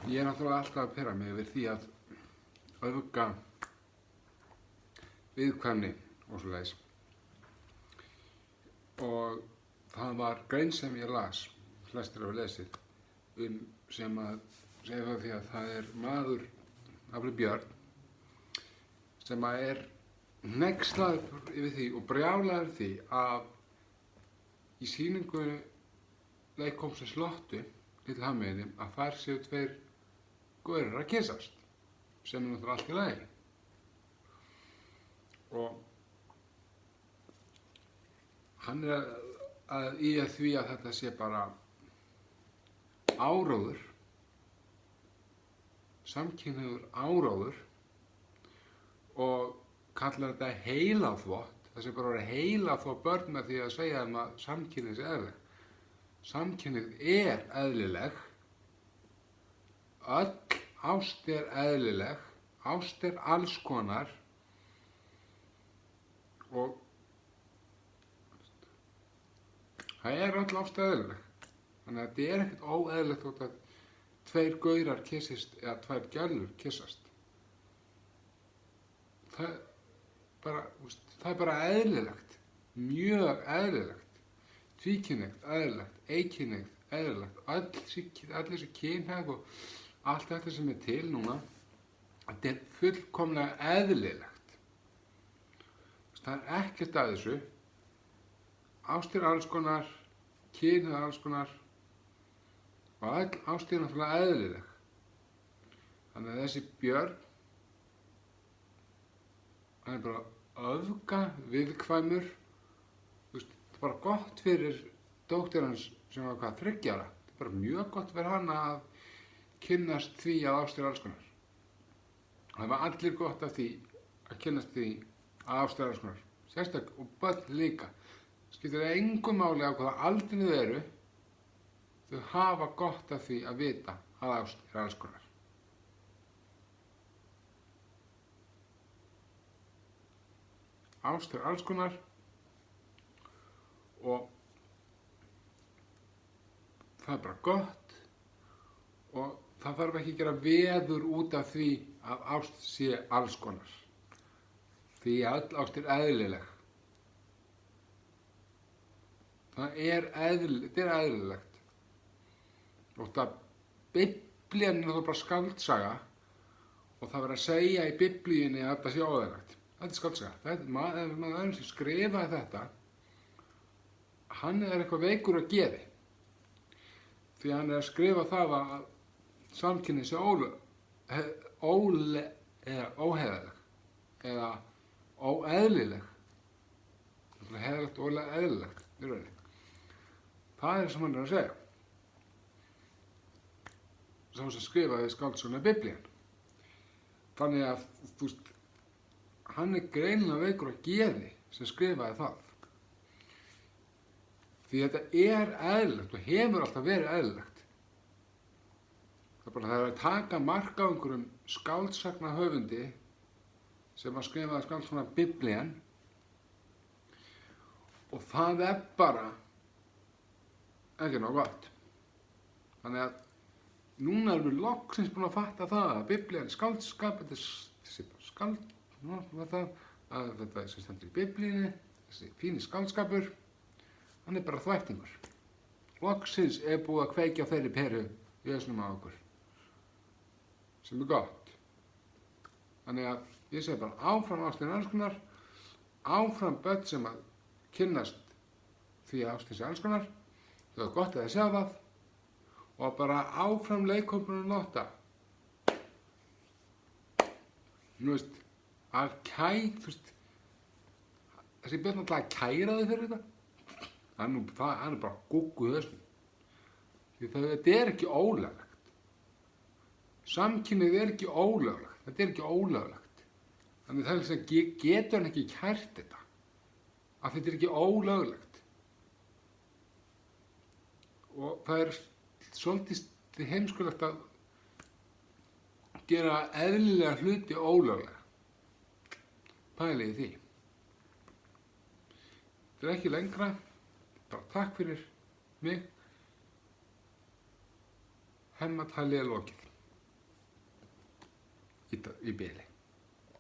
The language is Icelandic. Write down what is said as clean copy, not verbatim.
Ég náttúrulega alltaf að pera mig yfir því að öfga viðkvæmni og svoleiðis. Og það var grein sem ég las, flestir hafa lesið, sem að segja frá því að það er maður, nafni Björn, sem að er hneykslaður yfir því og brjálaður því að í sýningu leikómsins Lottu, Litlu Hafmeyjunni, að þar séu tveir gaurar að kyssast, sem er náttúrulega allt í lagi. Og hann er í því að þetta sé bara áróður, samkynhneigður áróður, og kallar þetta heilaþvott. Það sé bara að vera heilaþvott börn með því að segja þeim að samkynhneigð sé eðlileg. Samkynhneigð er eðlileg, öll ást er eðlileg, ást er alls konar og það er öll ást eðlileg. Þannig að þetta er ekkert óeðlilegt þótt að tveir gaurar kyssist eða tvær gælur kyssast. Það er bara eðlilegt, mjög eðlilegt, tvíkynhneigt eðlilegt, einkynhneigt eðlilegt, öll þessi kynhneigð og allt þetta sem er til núna, þetta er fullkomlega eðlilegt. Það er ekkert að þessu, ást er alls konar, kynhneigð er alls konar og öll ást er náttúrulega eðlileg. Þannig að þessi Björn, hann er bara öfga viðkvæmur. Það er bara gott fyrir dóttir hans sem var 3 ára. Það er bara mjög gott fyrir hana að kynnast því að ást er alls konar. Það var allir gott af því að kynnast því að ást er alls konar. Sérstaklega og börn líka. Skiptir engu máli á hvaða aldri þau eru, þau hafa gott af því að vita að ást er alls konar. Ást er alls konar og það er bara gott og það þarf ekki að gera veður út af því að ást sé alls konar. Því að öll ást er eðlileg. Það er eðlilegt. Og það Biblían er bara skáldsaga og það verður að segja í Biblíunni að þetta sé óeðlilegt. Þetta er skáldsaga. Maður sem skrifaði þetta, hann er eitthvað veikur að geði. Því hann er að skrifa það að samkynhneigð sé óheiðarleg eða óeðlileg. Heiðarlegt og eðlilegt í rauninni. Það er sem hann er að segja. Sá sem skrifaði skáldsöguna Biblían. Þannig að, hann er greinilega veikur að geði sem skrifaði það. Því þetta er eðlilegt og hefur alltaf verið eðlilegt. Það er að taka mark á einhverjum skáldsagna höfundi sem að skrifaði skáldsöguna Biblían og það er bara ekki nóg gott. Þannig að núna erum við loksins búin að fatta það að Biblían er skáldskap, þetta sem stendur í Biblíunni, þessi fíni skáldskapur, hann er bara þvættingur. Loksins er búið að kveikja þeirri peru í hausnum á okkur, sem er gott. Þannig að ég segi bara áfram ástin alls konar, áfram börn sem að kynnast því að ástin sé alls konar, það er gott að það sjá það, og bara áfram leikhópurinn Lotta. Að þessi Björn alltaf að kæra þig fyrir þetta. Hann er bara gúggu í hausnum. Því þetta er ekki ólöglegt. Samkynhneigð er ekki ólöglegt. Þetta er ekki ólöglegt. Þannig það sem getur hann ekki kært þetta. Að þetta er ekki ólöglegt. Og það er svolítið heimskulegt að gera eðlilega hluti ólöglega. Pælið í því. Þetta er ekki lengra. Bara takk fyrir mig. Hemmatali er lokið í bili.